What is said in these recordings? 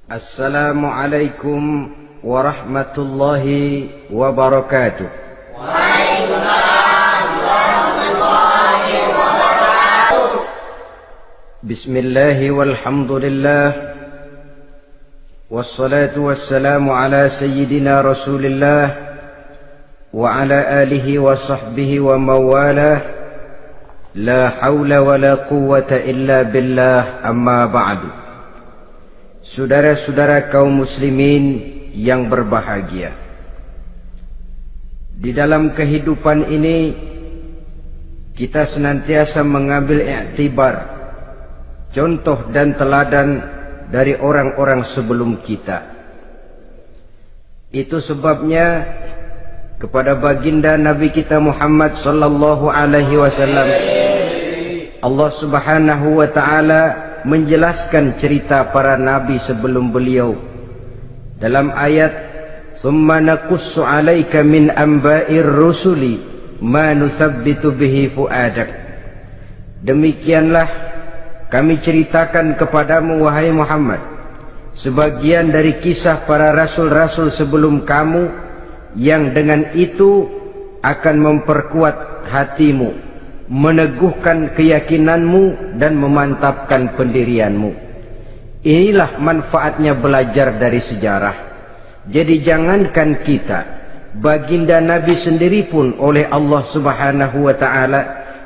Assalamualaikum warahmatullahi wabarakatuh. Waalaikumsalam warahmatullahi wabarakatuh. Bismillahi walhamdulillah. Wassalatu wassalamu ala sayyidina Rasulillah wa ala alihi wa sahbihi wa mawalah. La hawla wa la quwwata illa billah, amma ba'du. Saudara-saudara kaum muslimin yang berbahagia, di dalam kehidupan ini kita senantiasa mengambil iktibar, contoh dan teladan dari orang-orang sebelum kita. Itu sebabnya kepada baginda Nabi kita Muhammad sallallahu alaihi wasallam Allah Subhanahu wa taala menjelaskan cerita para nabi sebelum beliau dalam ayat "Tsumma naqussu 'alaika min amba'ir rusuli ma nusabbitu bihi fu'adak." Demikianlah kami ceritakan kepadamu wahai Muhammad sebagian dari kisah para rasul-rasul sebelum kamu yang dengan itu akan memperkuat hatimu, meneguhkan keyakinanmu dan memantapkan pendirianmu. Inilah manfaatnya belajar dari sejarah. Jadi jangankan kita, baginda Nabi sendiri pun oleh Allah Subhanahu wa taala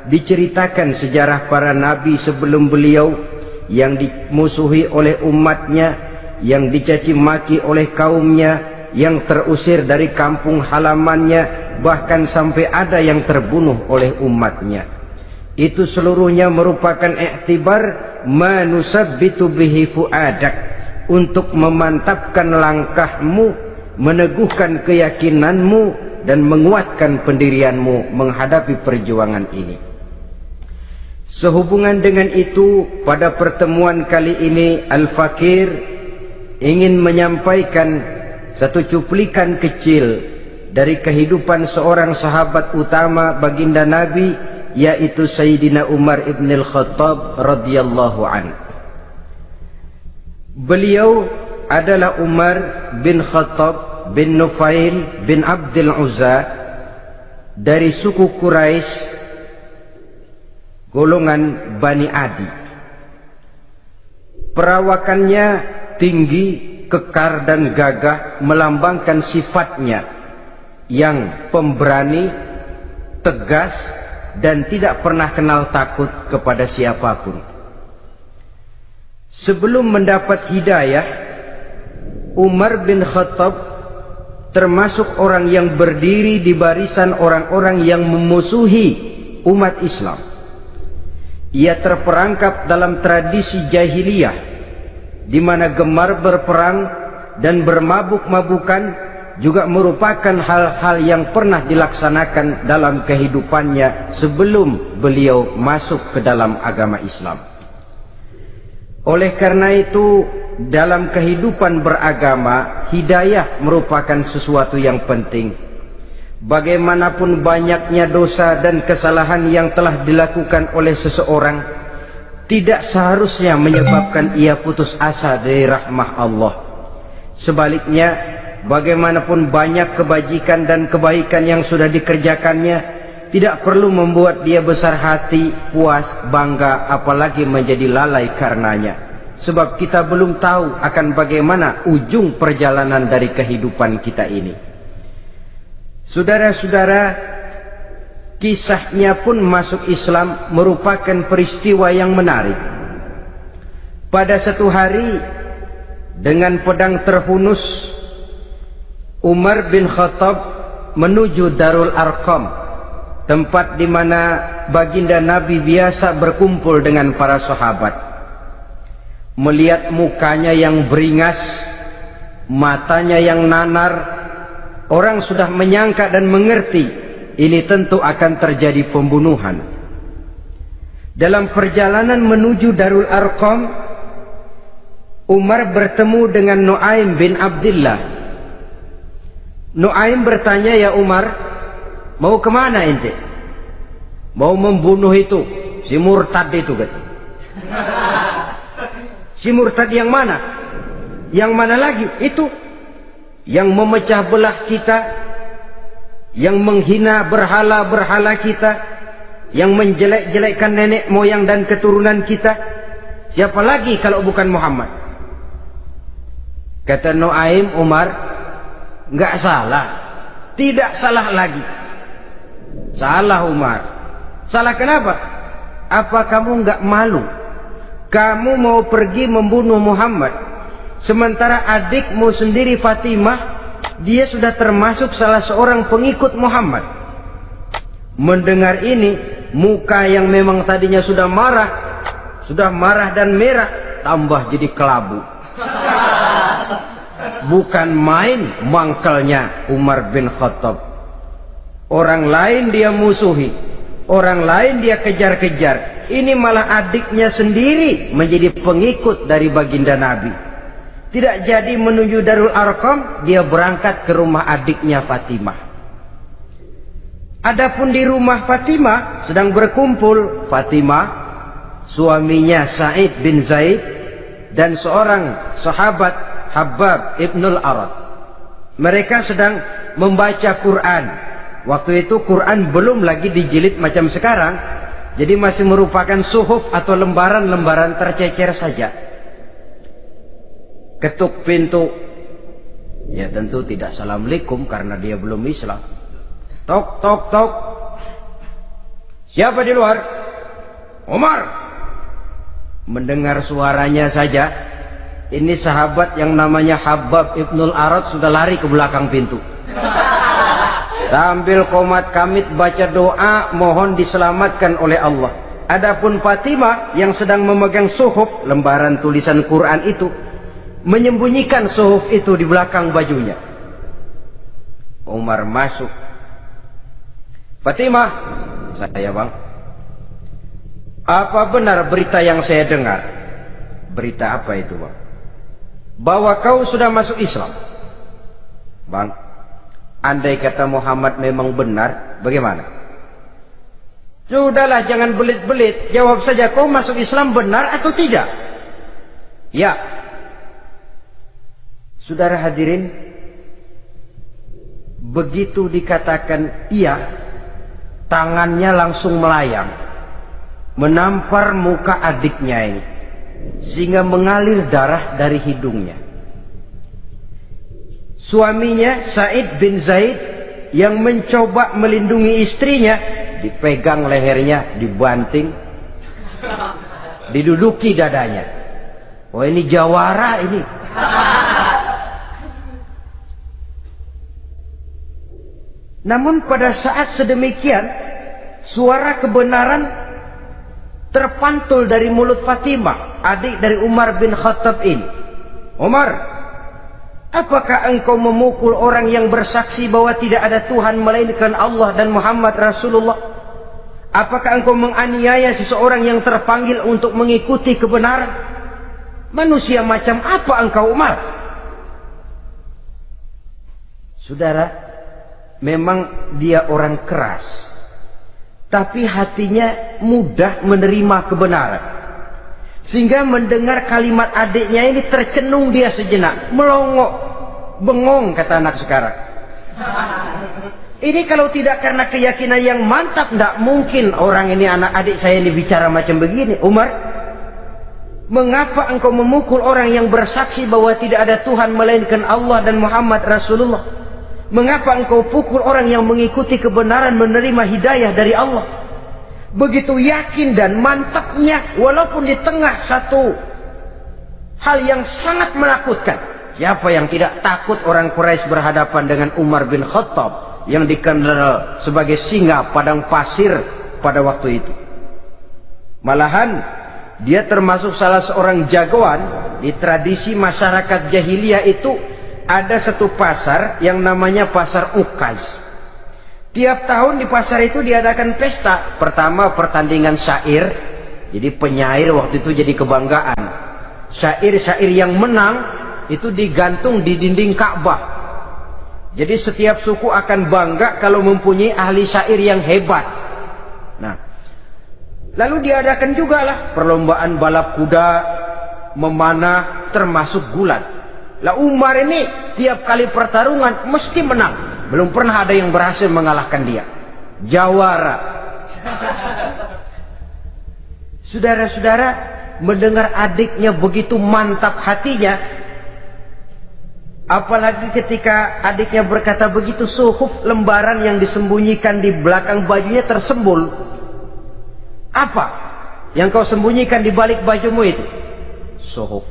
diceritakan sejarah para nabi sebelum beliau yang dimusuhi oleh umatnya, yang dicaci maki oleh kaumnya, yang terusir dari kampung halamannya, bahkan sampai ada yang terbunuh oleh umatnya. Itu seluruhnya merupakan iktibar manusabbitu bihi fu'adak, untuk memantapkan langkahmu, meneguhkan keyakinanmu dan menguatkan pendirianmu menghadapi perjuangan ini. Sehubungan dengan itu, pada pertemuan kali ini Al-Fakir ingin menyampaikan satu cuplikan kecil dari kehidupan seorang sahabat utama baginda Nabi, yaitu Sayyidina Umar ibn al-Khattab radhiyallahu anhu. Beliau adalah Umar bin Khattab bin Nufail bin Abdul Uzza dari suku Quraisy, golongan Bani Adi. Perawakannya tinggi, kekar dan gagah, melambangkan sifatnya yang pemberani, tegas, dan tidak pernah kenal takut kepada siapapun. Sebelum mendapat hidayah, Umar bin Khattab termasuk orang yang berdiri di barisan orang-orang yang memusuhi umat Islam. Ia terperangkap dalam tradisi jahiliyah, di mana gemar berperang dan bermabuk-mabukan juga merupakan hal-hal yang pernah dilaksanakan dalam kehidupannya sebelum beliau masuk ke dalam agama Islam. Oleh karena itu, dalam kehidupan beragama, hidayah merupakan sesuatu yang penting. Bagaimanapun banyaknya dosa dan kesalahan yang telah dilakukan oleh seseorang, tidak seharusnya menyebabkan ia putus asa dari rahmah Allah. Sebaliknya, bagaimanapun banyak kebajikan dan kebaikan yang sudah dikerjakannya, tidak perlu membuat dia besar hati, puas, bangga, apalagi menjadi lalai karenanya. Sebab kita belum tahu akan bagaimana ujung perjalanan dari kehidupan kita ini. Saudara-saudara, kisahnya pun masuk Islam merupakan peristiwa yang menarik. Pada satu hari, dengan pedang terhunus, Umar bin Khattab menuju Darul Arqam, tempat di mana baginda Nabi biasa berkumpul dengan para sahabat. Melihat mukanya yang beringas, matanya yang nanar, orang sudah menyangka dan mengerti ini tentu akan terjadi pembunuhan. Dalam perjalanan menuju Darul Arqam, Umar bertemu dengan Nuaim bin Abdullah. Nuaim bertanya, "Ya Umar, mau kemana ente?" "Mau membunuh itu, si murtad itu," kata. "Si murtad yang mana?" Yang mana lagi? Itu yang memecah belah kita, yang menghina berhala-berhala kita, yang menjelek-jelekkan nenek moyang dan keturunan kita. Siapa lagi kalau bukan Muhammad? Kata Nuaim Umar, enggak salah. Tidak salah lagi. Salah Umar. Salah kenapa? Apa kamu enggak malu? Kamu mau pergi membunuh Muhammad, sementara adikmu sendiri Fatimah, dia sudah termasuk salah seorang pengikut Muhammad. Mendengar ini, muka yang memang tadinya sudah marah dan merah, tambah jadi kelabu. Bukan main mangkelnya Umar bin Khattab. Orang lain dia musuhi, orang lain dia kejar-kejar. Ini malah adiknya sendiri menjadi pengikut dari baginda Nabi. Tidak jadi menuju Darul Arqam, dia berangkat ke rumah adiknya Fatimah. Adapun di rumah Fatimah sedang berkumpul Fatimah, suaminya Sa'id bin Zaid, dan seorang sahabat Habbab ibnul Arad. Mereka sedang membaca Quran. Waktu itu Quran belum lagi dijilid macam sekarang, jadi masih merupakan suhuf atau lembaran-lembaran tercecer saja. Ketuk pintu, ya tentu tidak assalamualaikum karena dia belum Islam. Tok tok tok. Siapa di luar? Umar. Mendengar suaranya saja, ini sahabat yang namanya Habbab ibnul Arad sudah lari ke belakang pintu. Sambil komat kamit baca doa mohon diselamatkan oleh Allah. Adapun Fatimah yang sedang memegang suhuf, lembaran tulisan Quran itu, menyembunyikan suhuf itu di belakang bajunya. Umar masuk. Fatimah, saya bang, apa benar berita yang saya dengar? Berita apa itu bang? Bahwa kau sudah masuk Islam. Bang, andai kata Muhammad memang benar, bagaimana? Sudahlah, jangan belit-belit. Jawab saja, kau masuk Islam benar atau tidak? Ya. Saudara hadirin, begitu dikatakan iya, tangannya langsung melayang, menampar muka adiknya ini, sehingga mengalir darah dari hidungnya. Suaminya Sa'id bin Zaid yang mencoba melindungi istrinya, dipegang lehernya, dibanting, diduduki dadanya. Oh, ini jawara ini. Namun pada saat sedemikian, suara kebenaran terpantul dari mulut Fatimah, adik dari Umar bin Khattab ini. Umar, apakah engkau memukul orang yang bersaksi bahwa tidak ada Tuhan melainkan Allah dan Muhammad Rasulullah? Apakah engkau menganiaya seseorang yang terpanggil untuk mengikuti kebenaran? Manusia macam apa engkau, Umar? Saudara, memang dia orang keras, tapi hatinya mudah menerima kebenaran. Sehingga mendengar kalimat adiknya ini tercenung dia sejenak, melongo, bengong kata anak sekarang. Ini kalau tidak karena keyakinan yang mantap, tidak mungkin orang ini, anak adik saya ini bicara macam begini. Umar, mengapa engkau memukul orang yang bersaksi bahwa tidak ada Tuhan melainkan Allah dan Muhammad Rasulullah? Mengapa engkau pukul orang yang mengikuti kebenaran, menerima hidayah dari Allah? Begitu yakin dan mantapnya, walaupun di tengah satu hal yang sangat menakutkan. Siapa yang tidak takut orang Quraisy berhadapan dengan Umar bin Khattab yang dikenal sebagai singa padang pasir pada waktu itu? Malahan dia termasuk salah seorang jagoan di tradisi masyarakat jahiliyah itu. Ada satu pasar yang namanya pasar Ukaz. Tiap tahun di pasar itu diadakan pesta. Pertama pertandingan syair. Jadi penyair waktu itu jadi kebanggaan. Syair-syair yang menang itu digantung di dinding Ka'bah. Jadi setiap suku akan bangga kalau mempunyai ahli syair yang hebat. Nah, lalu diadakan juga lah perlombaan balap kuda, memanah, termasuk gulat. Lah Umar ini tiap kali pertarungan mesti menang. Belum pernah ada yang berhasil mengalahkan dia. Jawara. Saudara-saudara, mendengar adiknya begitu mantap hatinya, apalagi ketika adiknya berkata begitu, suhuf, lembaran yang disembunyikan di belakang bajunya tersembul. Apa yang kau sembunyikan di balik bajumu itu? Suhuf.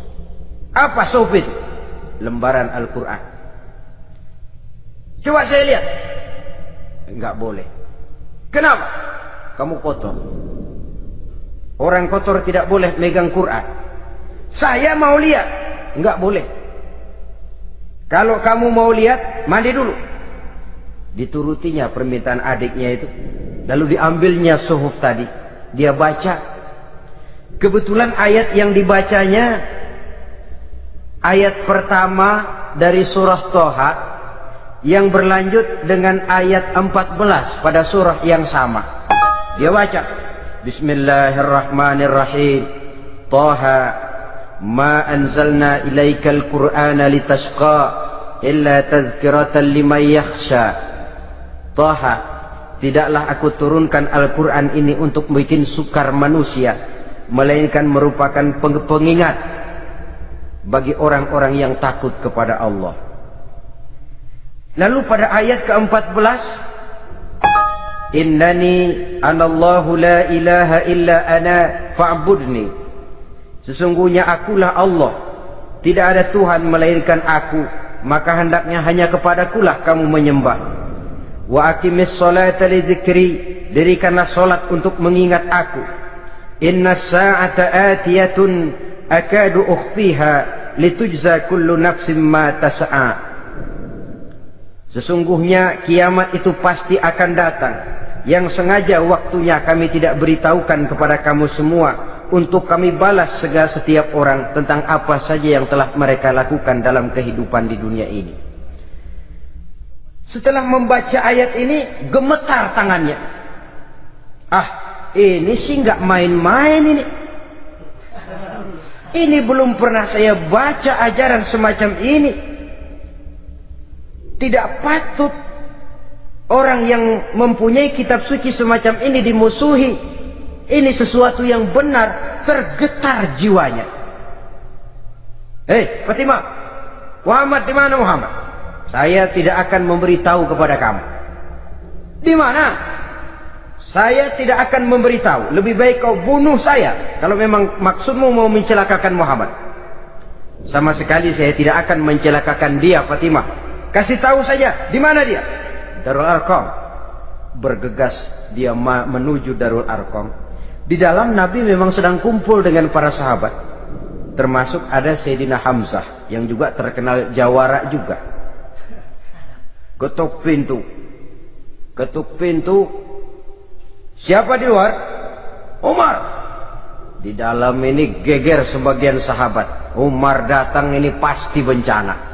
Apa suhuf itu? Lembaran Al-Quran. Coba saya lihat. Enggak boleh. Kenapa? Kamu kotor. Orang kotor tidak boleh megang Quran. Saya mau lihat. Enggak boleh. Kalau kamu mau lihat, mandi dulu. Diturutinya permintaan adiknya itu. Lalu diambilnya suhuf tadi. Dia baca. Kebetulan ayat yang dibacanya ayat pertama dari surah Toha yang berlanjut dengan ayat 14 pada surah yang sama. Dia baca. Bismillahirrahmanirrahim. Toha ma anzalna ilaikal qur'ana litashqa illa tazkiratan liman yakhsha. Toha, tidaklah aku turunkan Al-Quran ini untuk bikin sukar manusia, melainkan merupakan pengingat bagi orang-orang yang takut kepada Allah. Lalu pada ayat ke-14, Innani anallahu la ilaha illa ana fa'budni. Sesungguhnya akulah Allah, tidak ada Tuhan melainkan aku, maka hendaknya hanya kepadakulah kamu menyembah. Wa aqimis sholata li dzikri, dirikanlah salat untuk mengingat aku. Inna sa'ata atiyatun akadu ukhfiha litujza kullu nafsin ma tas'a. Sesungguhnya kiamat itu pasti akan datang, yang sengaja waktunya kami tidak beritahukan kepada kamu semua, untuk kami balas segala setiap orang tentang apa saja yang telah mereka lakukan dalam kehidupan di dunia ini. Setelah membaca ayat ini, gemetar tangannya. Ah, ini sih nggak main-main ini. Ini belum pernah saya baca ajaran semacam ini. Tidak patut orang yang mempunyai kitab suci semacam ini dimusuhi. Ini sesuatu yang benar. Tergetar jiwanya. Hei Fatimah, Muhammad di mana Muhammad? Saya tidak akan memberitahu kepada kamu. Di mana? Saya tidak akan memberitahu. Lebih baik kau bunuh saya kalau memang maksudmu mau mencelakakan Muhammad. Sama sekali saya tidak akan mencelakakan dia, Fatimah. Kasih tahu saja, di mana dia? Darul Arqam. Bergegas dia menuju Darul Arqam. Di dalam Nabi memang sedang kumpul dengan para sahabat. Termasuk ada Sayyidina Hamzah yang juga terkenal jawara juga. Ketuk pintu. Ketuk pintu. Siapa di luar? Umar. Di dalam ini geger sebagian sahabat. Umar datang ini pasti bencana.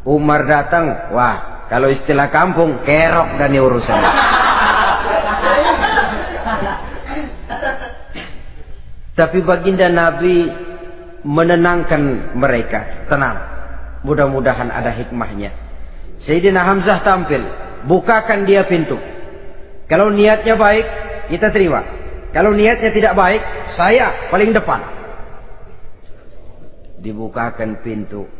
Umar datang, wah, kalau istilah kampung, kerok dan urusan. Tapi baginda Nabi menenangkan mereka. Tenang, mudah-mudahan ada hikmahnya. Sayyidina Hamzah tampil, bukakan dia pintu. Kalau niatnya baik, kita terima. Kalau niatnya tidak baik, saya paling depan. Dibukakan pintu.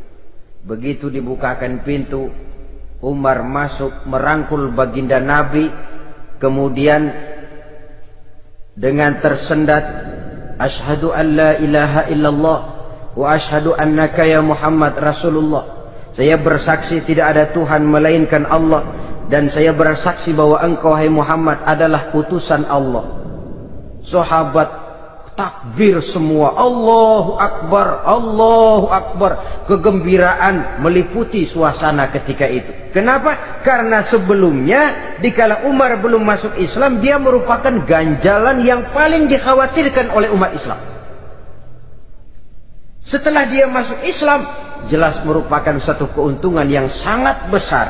Begitu dibukakan pintu, Umar masuk merangkul baginda Nabi, kemudian dengan tersendat, Ashhadu an la ilaha illallah wa ashhadu annaka ya Muhammad Rasulullah. Saya bersaksi tidak ada Tuhan melainkan Allah, dan saya bersaksi bahwa engkau hai Muhammad adalah utusan Allah. Sahabat takbir semua, Allahu Akbar, Allahu Akbar. Kegembiraan meliputi suasana ketika itu. Kenapa? Karena sebelumnya dikala Umar belum masuk Islam, dia merupakan ganjalan yang paling dikhawatirkan oleh umat Islam. Setelah dia masuk Islam, jelas merupakan satu keuntungan yang sangat besar.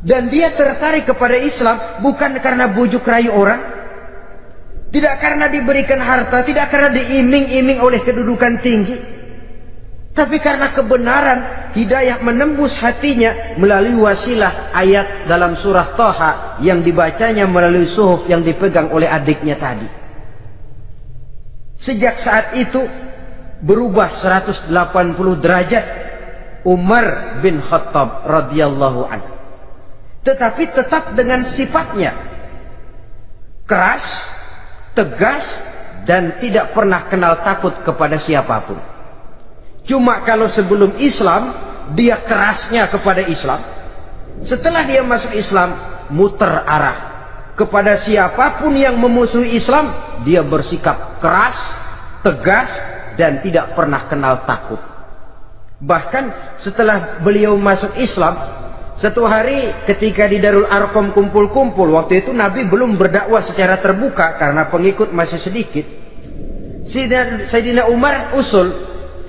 Dan dia tertarik kepada Islam bukan karena bujuk rayu orang, tidak karena diberikan harta, tidak karena diiming-iming oleh kedudukan tinggi, Tapi karena kebenaran, hidayah menembus hatinya melalui wasilah ayat dalam surah Thaha yang dibacanya melalui suhuf yang dipegang oleh adiknya tadi. Sejak saat itu berubah 180 derajat Umar bin Khattab radhiyallahu anhu. Tetapi tetap dengan sifatnya keras, tegas, dan tidak pernah kenal takut kepada siapapun. Cuma kalau sebelum Islam, dia kerasnya kepada Islam. Setelah dia masuk Islam, muter arah. Kepada siapapun yang memusuhi Islam, dia bersikap keras, tegas, dan tidak pernah kenal takut. Bahkan setelah beliau masuk Islam, satu hari ketika di Darul Arqam kumpul-kumpul, waktu itu Nabi belum berdakwah secara terbuka karena pengikut masih sedikit. Sayyidina Umar usul,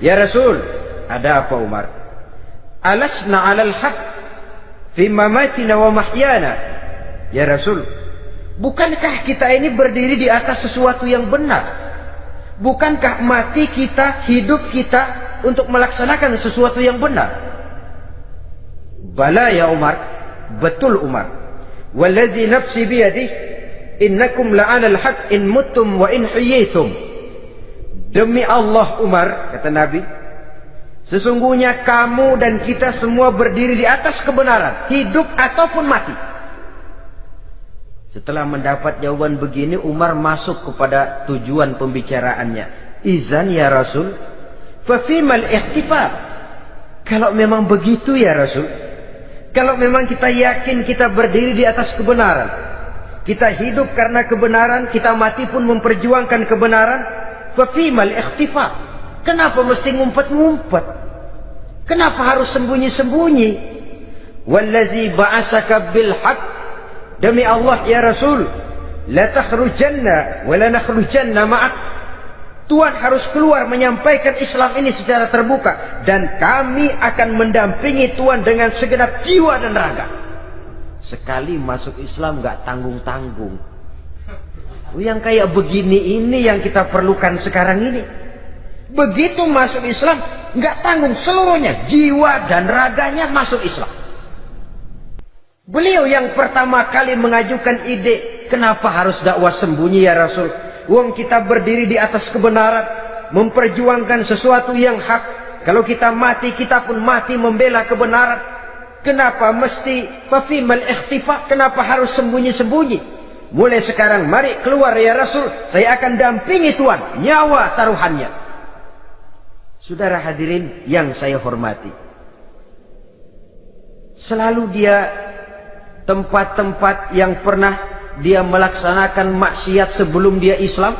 "Ya Rasul, ada apa Umar? Alasna 'alal haq fi mamatina wa mahyana." Ya Rasul, bukankah kita ini berdiri di atas sesuatu yang benar? Bukankah mati kita, hidup kita untuk melaksanakan sesuatu yang benar? Bala ya Umar, betul Umar. Wallazi nafsi biyadih, innakum la'alal haq in muttum wa in hiyitum. Demi Allah Umar, kata Nabi, sesungguhnya kamu dan kita semua berdiri di atas kebenaran, hidup ataupun mati. Setelah mendapat jawaban begini, Umar masuk kepada tujuan pembicaraannya. Izan ya Rasul, fafimal ihtifal. Kalau memang begitu ya Rasul, kalau memang kita yakin kita berdiri di atas kebenaran, kita hidup karena kebenaran, kita mati pun memperjuangkan kebenaran, fafimal ikhtifa. Kenapa mesti ngumpet-ngumpet? Kenapa harus sembunyi-sembunyi? Wallazi ba'asaka bil haqq, demi Allah ya Rasul, la takhrujanna wa la nakhrujanna ma'ak. Tuhan harus keluar menyampaikan Islam ini secara terbuka, dan kami akan mendampingi Tuhan dengan segenap jiwa dan raga. Sekali masuk Islam gak tanggung-tanggung. Yang kayak begini ini yang kita perlukan sekarang ini. Begitu masuk Islam, nggak tanggung seluruhnya, jiwa dan raganya masuk Islam. Beliau yang pertama kali mengajukan ide, kenapa harus dakwah sembunyi ya Rasul? Wong kita berdiri di atas kebenaran, memperjuangkan sesuatu yang hak. Kalau kita mati, kita pun mati membela kebenaran. Kenapa mesti fafimal ikhtifa? Kenapa harus sembunyi-sembunyi? Mulai sekarang mari keluar ya Rasul, saya akan dampingi Tuhan, nyawa taruhannya. Saudara hadirin yang saya hormati, selalu dia tempat-tempat yang pernah dia melaksanakan maksiat sebelum dia Islam,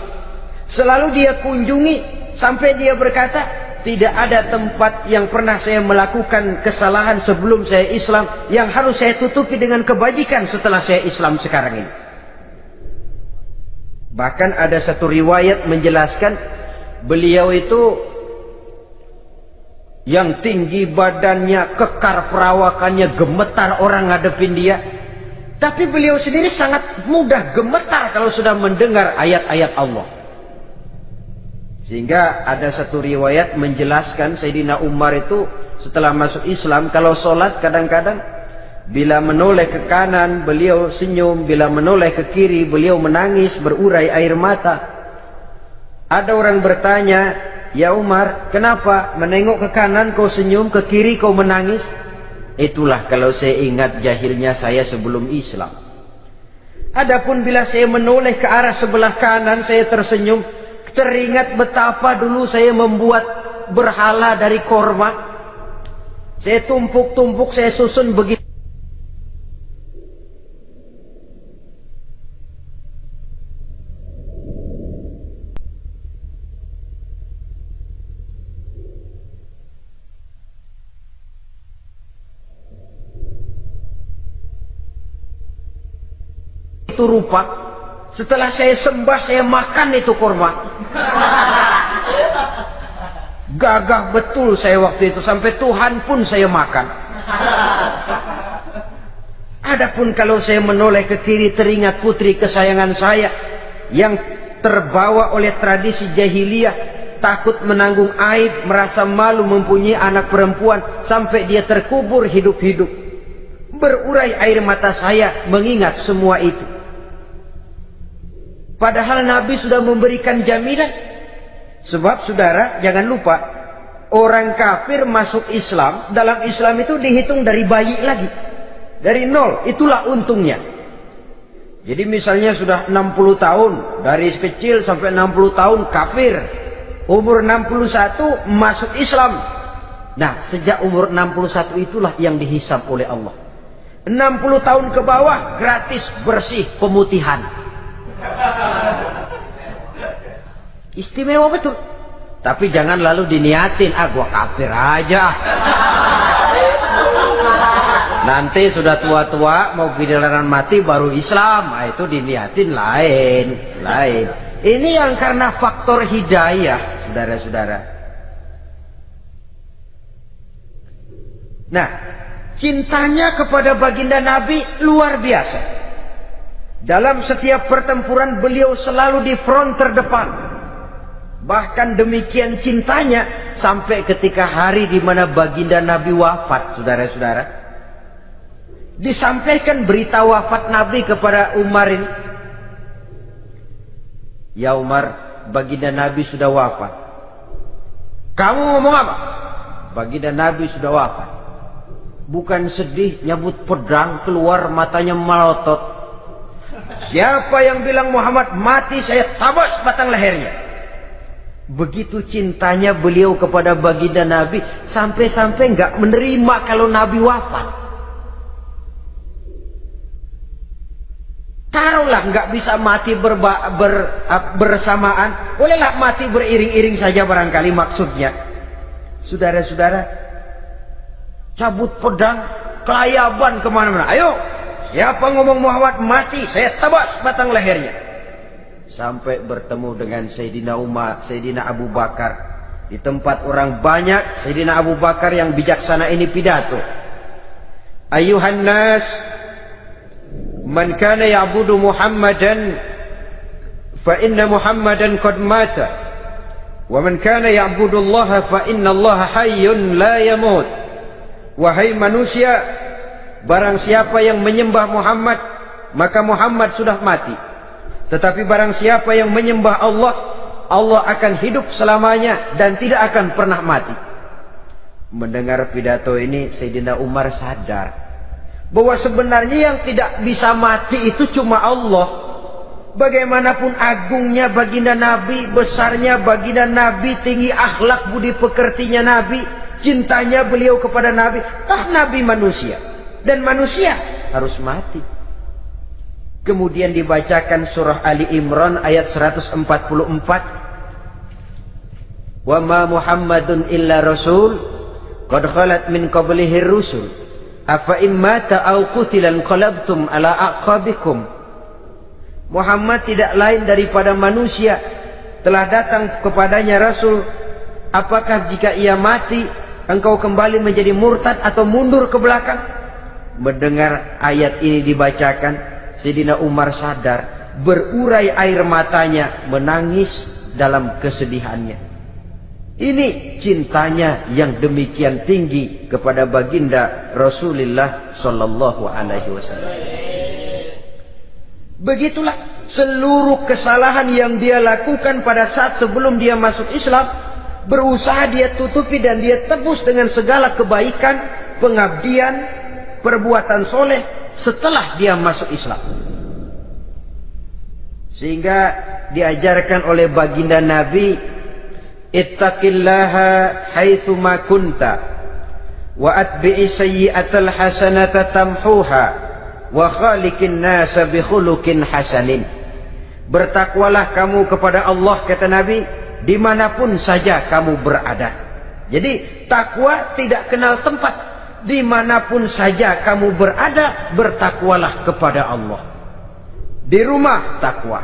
selalu dia kunjungi sampai dia berkata, tidak ada tempat yang pernah saya melakukan kesalahan sebelum saya Islam yang harus saya tutupi dengan kebajikan setelah saya Islam sekarang ini. Bahkan ada satu riwayat menjelaskan beliau itu yang tinggi badannya, kekar perawakannya, gemetar orang ngadepin dia. Tapi beliau sendiri sangat mudah gemetar kalau sudah mendengar ayat-ayat Allah. Sehingga ada satu riwayat menjelaskan Sayyidina Umar itu setelah masuk Islam, kalau sholat kadang-kadang bila menoleh ke kanan beliau senyum, bila menoleh ke kiri beliau menangis berurai air mata. Ada orang bertanya, ya Umar, kenapa menengok ke kanan kau senyum, ke kiri kau menangis? Itulah kalau saya ingat jahilnya saya sebelum Islam. Adapun bila saya menoleh ke arah sebelah kanan saya tersenyum, teringat betapa dulu saya membuat berhala dari korma. Saya tumpuk-tumpuk, saya susun begitu. Itu rupa, setelah saya sembah saya makan itu kurma. Gagah betul saya waktu itu, sampai Tuhan pun saya makan. Adapun kalau saya menoleh ke kiri teringat putri kesayangan saya yang terbawa oleh tradisi jahiliyah, takut menanggung aib, merasa malu mempunyai anak perempuan, sampai dia terkubur hidup-hidup. Berurai air mata saya mengingat semua itu. Padahal Nabi sudah memberikan jaminan. Sebab saudara, jangan lupa, orang kafir masuk Islam, dalam Islam itu dihitung dari bayi lagi. Dari nol, itulah untungnya. Jadi misalnya sudah 60 tahun, dari kecil sampai 60 tahun kafir. Umur 61 masuk Islam. Nah, sejak umur 61 itulah yang dihisab oleh Allah. 60 tahun ke bawah gratis bersih pemutihan. Istimewa betul. Tapi jangan lalu diniatin, gua kafir aja. Nanti sudah tua-tua mau giliran mati baru Islam. Nah, itu diniatin lain. Ini yang karena faktor hidayah, saudara-saudara. Nah, cintanya kepada baginda Nabi luar biasa. Dalam setiap pertempuran beliau selalu di front terdepan. Bahkan demikian cintanya sampai ketika hari di mana baginda Nabi wafat, saudara-saudara. Disampaikan berita wafat Nabi kepada Umar ini. Ya Umar, baginda Nabi sudah wafat. Kamu ngomong apa? Baginda Nabi sudah wafat. Bukan sedih, nyabut pedang, keluar matanya melotot. Siapa yang bilang Muhammad mati, saya tabas batang lehernya. Begitu cintanya beliau kepada baginda Nabi, sampai-sampai nggak menerima kalau Nabi wafat. Taruhlah nggak bisa mati bersamaan, bolehlah mati beriring-iring saja barangkali maksudnya. Saudara-saudara, cabut pedang, kelayaban kemana-mana. Ayo, siapa ngomong Muhammad mati, saya tabas batang lehernya. Sampai bertemu dengan Sayyidina Umar, Sayyidina Abu Bakar. Di tempat orang banyak, Sayyidina Abu Bakar yang bijaksana ini pidato. Ayuhan nas, man kana ya'budu Muhammadan fa inna Muhammadan qad mata. Wa man kana ya'budu Allah fa inna Allah hayyun la yamut. Wahai manusia, barang siapa yang menyembah Muhammad, maka Muhammad sudah mati. Tetapi barang siapa yang menyembah Allah, Allah akan hidup selamanya dan tidak akan pernah mati. Mendengar pidato ini, Sayyidina Umar sadar bahwa sebenarnya yang tidak bisa mati itu cuma Allah. Bagaimanapun agungnya baginda Nabi, besarnya baginda Nabi, tinggi akhlak budi pekertinya Nabi, cintanya beliau kepada Nabi, Nabi manusia dan manusia harus mati. Kemudian dibacakan surah Ali Imran ayat 144. Wa ma Muhammadun illa rasul qad khalat min qablihi rusul afa immata aw qutilan qalabtum ala aqabikum. Muhammad tidak lain daripada manusia, telah datang kepadanya rasul. Apakah jika ia mati engkau kembali menjadi murtad atau mundur ke belakang? Mendengar ayat ini dibacakan, Sayyidina Umar sadar, berurai air matanya, menangis dalam kesedihannya. Ini cintanya yang demikian tinggi kepada baginda Rasulullah sallallahu alaihi wasallam. Begitulah seluruh kesalahan yang dia lakukan pada saat sebelum dia masuk Islam, berusaha dia tutupi dan dia tebus dengan segala kebaikan, pengabdian, perbuatan soleh setelah dia masuk Islam. Sehingga diajarkan oleh baginda Nabi, ittaqillaha haitsu ma kunta wa atbi'i sayyi'atal hasanata tamhuha wa khaliqin nasa bi khuluqin hasanin. Bertakwalah kamu kepada Allah, kata Nabi, dimanapun saja kamu berada. Jadi takwa tidak kenal tempat. Dimanapun saja kamu berada, bertakwalah kepada Allah. Di rumah takwa,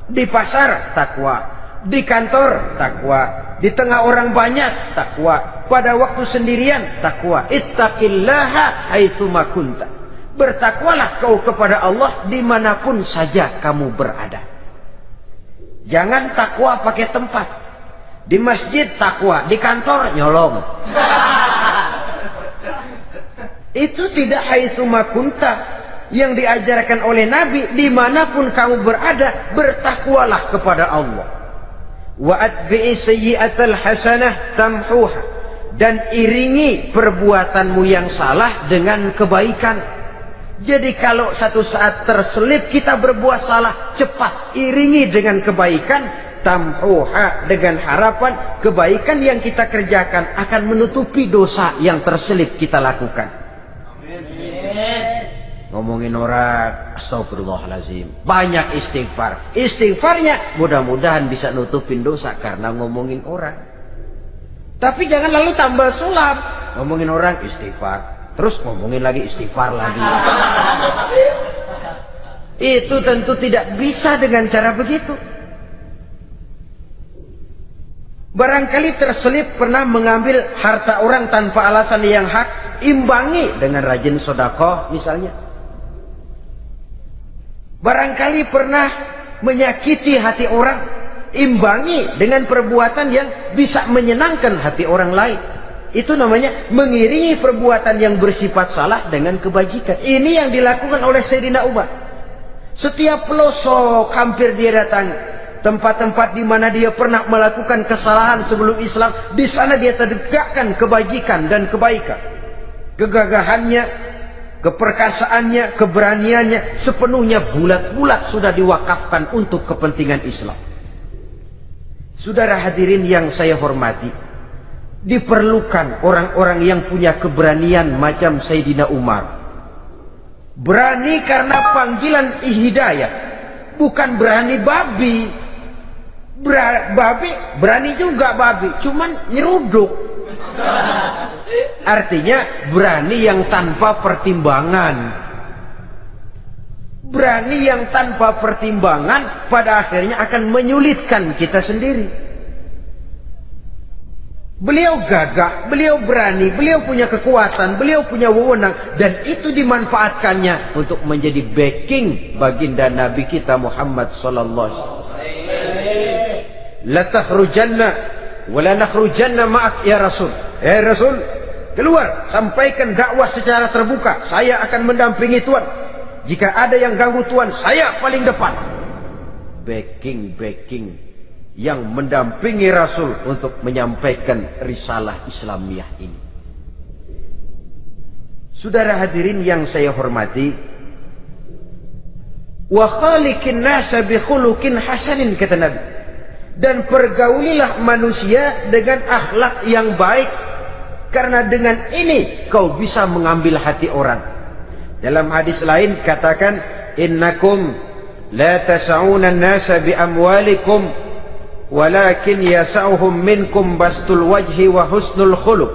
di pasar takwa, di kantor takwa, di tengah orang banyak takwa, pada waktu sendirian takwa. Ittaqillaha haitsu ma kunta. Bertakwalah kau kepada Allah dimanapun saja kamu berada. Jangan takwa pakai tempat. Di masjid takwa, di kantor nyolong. Itu tidak haitsu makunta. Yang diajarkan oleh Nabi, dimanapun kamu berada, bertakwalah kepada Allah. Wa atbi'i sayyi'atal hasanah tamhuha, dan iringi perbuatanmu yang salah dengan kebaikan. Jadi kalau satu saat terselip kita berbuat salah, cepat iringi dengan kebaikan, tamhuha, dengan harapan kebaikan yang kita kerjakan akan menutupi dosa yang terselip kita lakukan. Ngomongin orang, astagfirullahaladzim, banyak istighfar. Istighfarnya mudah-mudahan bisa nutupin dosa karena ngomongin orang. Tapi jangan lalu tambah sulap. Ngomongin orang istighfar, terus ngomongin lagi istighfar lagi. Itu tentu tidak bisa dengan cara begitu. Barangkali terselip pernah mengambil harta orang tanpa alasan yang hak, imbangi dengan rajin sedekah misalnya. Barangkali pernah menyakiti hati orang, imbangi dengan perbuatan yang bisa menyenangkan hati orang lain. Itu namanya mengiringi perbuatan yang bersifat salah dengan kebajikan. Ini yang dilakukan oleh Sayyidina Umar. Setiap pelosok hampir dia datangi, tempat-tempat di mana dia pernah melakukan kesalahan sebelum Islam, di sana dia tegakkan kebajikan dan kebaikan. Kegagahannya, keperkasaannya, keberaniannya sepenuhnya bulat-bulat sudah diwakafkan untuk kepentingan Islam. Saudara hadirin yang saya hormati, diperlukan orang-orang yang punya keberanian macam Sayyidina Umar. Berani karena panggilan hidayah, bukan berani babi. Babi berani juga babi, cuman nyeruduk. Artinya berani yang tanpa pertimbangan. Berani yang tanpa pertimbangan pada akhirnya akan menyulitkan kita sendiri. Beliau gagah, beliau berani, beliau punya kekuatan, beliau punya wewenang, dan itu dimanfaatkannya untuk menjadi backing baginda Nabi kita Muhammad sallallahu alaihi wasallam. La takhrujanna wa la nakhrujanna ma'ak ya Rasul. Rasul, keluar, sampaikan dakwah secara terbuka. Saya akan mendampingi Tuhan. Jika ada yang ganggu Tuhan, saya paling depan. Backing yang mendampingi Rasul untuk menyampaikan risalah Islamiyah ini. Saudara hadirin yang saya hormati, wa khaliqin nasa bi khuluqin hasanin, kata Nabi, dan pergaulilah manusia dengan akhlak yang baik, karena dengan ini kau bisa mengambil hati orang. Dalam hadis lain katakan, innakum la tas'una an-nasa bi amwalikum walakin yas'uhum minkum bastul wajhi wa husnul khuluq.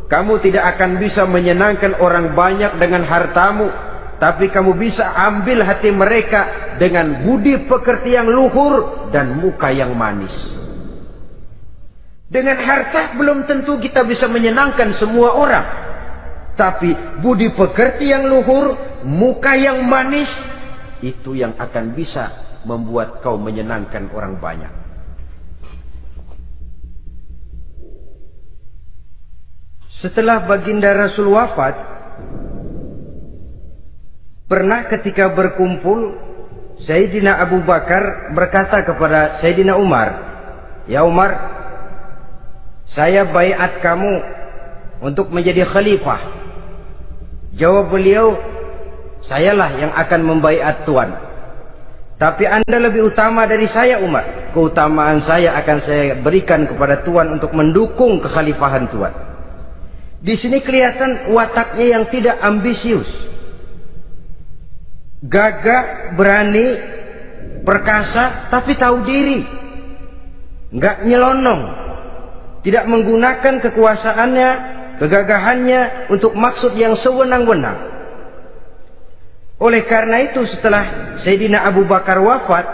Kamu tidak akan bisa menyenangkan orang banyak dengan hartamu, tapi kamu bisa ambil hati mereka dengan budi pekerti yang luhur dan muka yang manis. Dengan harta belum tentu kita bisa menyenangkan semua orang, tapi budi pekerti yang luhur, muka yang manis, itu yang akan bisa membuat kau menyenangkan orang banyak. Setelah baginda Rasul wafat, pernah ketika berkumpul, Sayyidina Abu Bakar berkata kepada Sayyidina Umar, "Ya Umar, saya baiat kamu untuk menjadi khalifah." Jawab beliau, "Sayalah yang akan membaiat Tuan. Tapi Anda lebih utama dari saya, Umar. Keutamaan saya akan saya berikan kepada Tuan untuk mendukung kekhalifahan Tuan." Di sini kelihatan wataknya yang tidak ambisius. Gagah, berani, perkasa, tapi tahu diri. Enggak nyelonong. Tidak menggunakan kekuasaannya, kegagahannya untuk maksud yang sewenang-wenang. Oleh karena itu, setelah Sayyidina Abu Bakar wafat,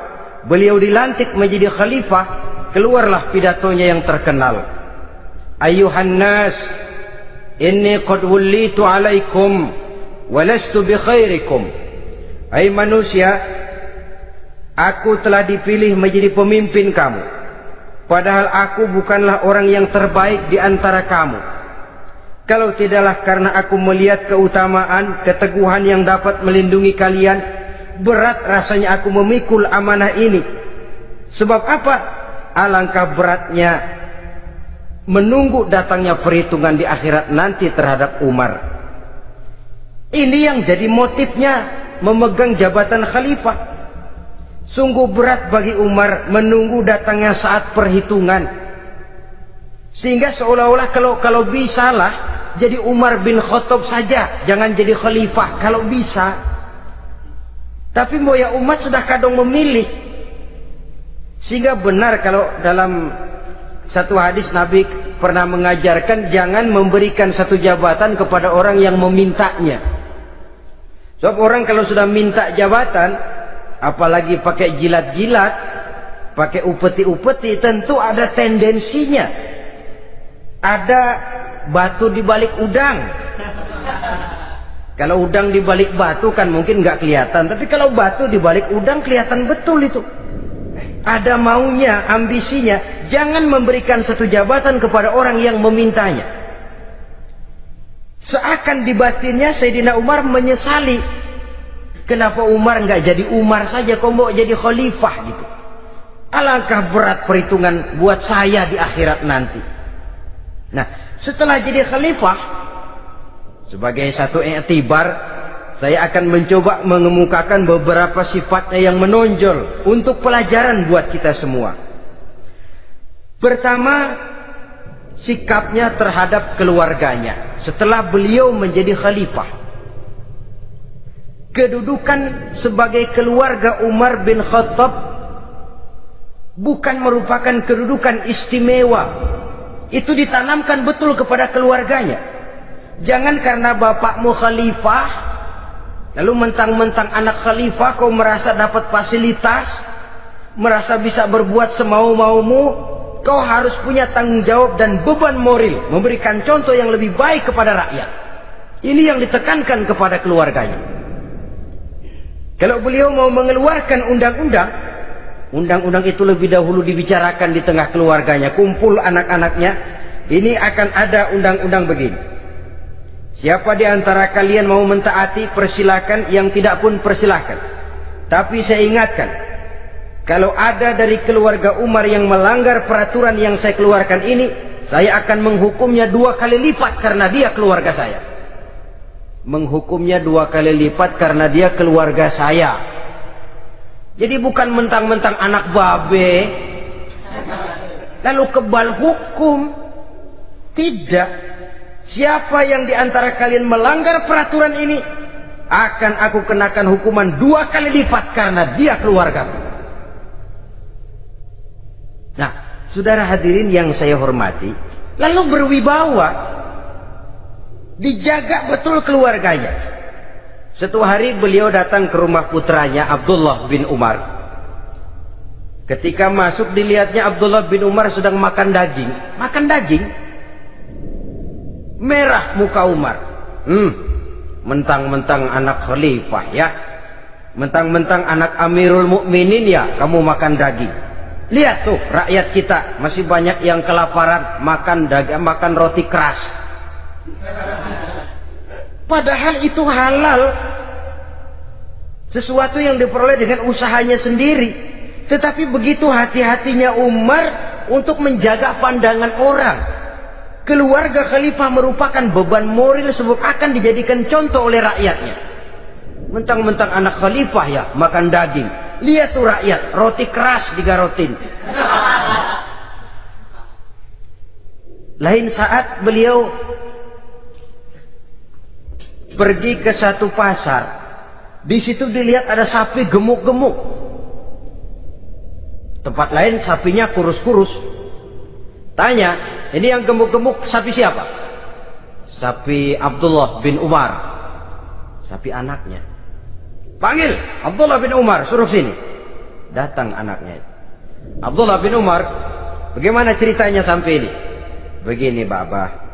beliau dilantik menjadi khalifah, keluarlah pidatonya yang terkenal. Ayuhan nas, inni qad wullitu alaikum walastu bi khairikum. Hai manusia, aku telah dipilih menjadi pemimpin kamu, padahal aku bukanlah orang yang terbaik di antara kamu. Kalau tidaklah karena aku melihat keutamaan, keteguhan yang dapat melindungi kalian, berat rasanya aku memikul amanah ini. Sebab apa? Alangkah beratnya menunggu datangnya perhitungan di akhirat nanti terhadap Umar. Ini yang jadi motifnya memegang jabatan khalifah. Sungguh berat bagi Umar menunggu datangnya saat perhitungan. Sehingga seolah-olah kalau bisa lah jadi Umar bin Khattab saja, jangan jadi khalifah kalau bisa. Tapi mau ya umat sudah kadang memilih. Sehingga benar kalau dalam satu hadis Nabi pernah mengajarkan jangan memberikan satu jabatan kepada orang yang memintanya. Sebab orang kalau sudah minta jabatan, apalagi pakai jilat-jilat, pakai upeti-upeti, tentu ada tendensinya. Ada batu di balik udang. Kalau udang di balik batu kan mungkin nggak kelihatan, tapi kalau batu di balik udang kelihatan betul itu. Ada maunya, ambisinya. Jangan memberikan satu jabatan kepada orang yang memintanya. Seakan di batinnya Sayyidina Umar menyesali. Kenapa Umar nggak jadi Umar saja, kok mau jadi khalifah gitu. Alangkah berat perhitungan buat saya di akhirat nanti. Nah, setelah jadi khalifah, sebagai satu i'tibar, saya akan mencoba mengemukakan beberapa sifatnya yang menonjol untuk pelajaran buat kita semua. Pertama, sikapnya terhadap keluarganya setelah beliau menjadi khalifah. Kedudukan sebagai keluarga Umar bin Khattab bukan merupakan kedudukan istimewa. Itu ditanamkan betul kepada keluarganya. Jangan karena bapakmu khalifah, lalu mentang-mentang anak khalifah kau merasa dapat fasilitas, merasa bisa berbuat semau-maumu. Kau harus punya tanggung jawab dan beban moral, memberikan contoh yang lebih baik kepada rakyat. Ini yang ditekankan kepada keluarganya. Kalau beliau mau mengeluarkan undang-undang, undang-undang itu lebih dahulu dibicarakan di tengah keluarganya, kumpul anak-anaknya. Ini akan ada undang-undang begini. Siapa di antara kalian mau mentaati, persilakan. Yang tidak pun persilakan. Tapi saya ingatkan, kalau ada dari keluarga Umar yang melanggar peraturan yang saya keluarkan ini, saya akan menghukumnya 2 kali lipat karena dia keluarga saya. Menghukumnya 2 kali lipat karena dia keluarga saya. Jadi bukan mentang-mentang anak babe lalu kebal hukum. Tidak. Siapa yang di antara kalian melanggar peraturan ini, akan aku kenakan hukuman 2 kali lipat karena dia keluargaku. Nah, saudara hadirin yang saya hormati, lalu berwibawa, dijaga betul keluarganya. Suatu hari beliau datang ke rumah putranya Abdullah bin Umar. Ketika masuk dilihatnya Abdullah bin Umar sedang makan daging. Makan daging. Merah muka Umar. Mentang-mentang anak khalifah ya, mentang-mentang anak Amirul Mukminin ya, kamu makan daging. Lihat tuh rakyat kita masih banyak yang kelaparan, makan daging, makan roti keras. Padahal itu halal, sesuatu yang diperoleh dengan usahanya sendiri. Tetapi begitu hati-hatinya Umar untuk menjaga pandangan orang. Keluarga khalifah merupakan beban moral sebab akan dijadikan contoh oleh rakyatnya. Mentang-mentang anak khalifah ya makan daging. Lihat tuh rakyat, roti keras digarotin. Lain saat beliau pergi ke satu pasar. Di situ dilihat ada sapi gemuk-gemuk. Tempat lain sapinya kurus-kurus. Tanya, ini yang gemuk-gemuk sapi siapa? Sapi Abdullah bin Umar. Sapi anaknya. Panggil Abdullah bin Umar, suruh sini. Datang anaknya. Abdullah bin Umar, bagaimana ceritanya sampai ini? Begini Bapak.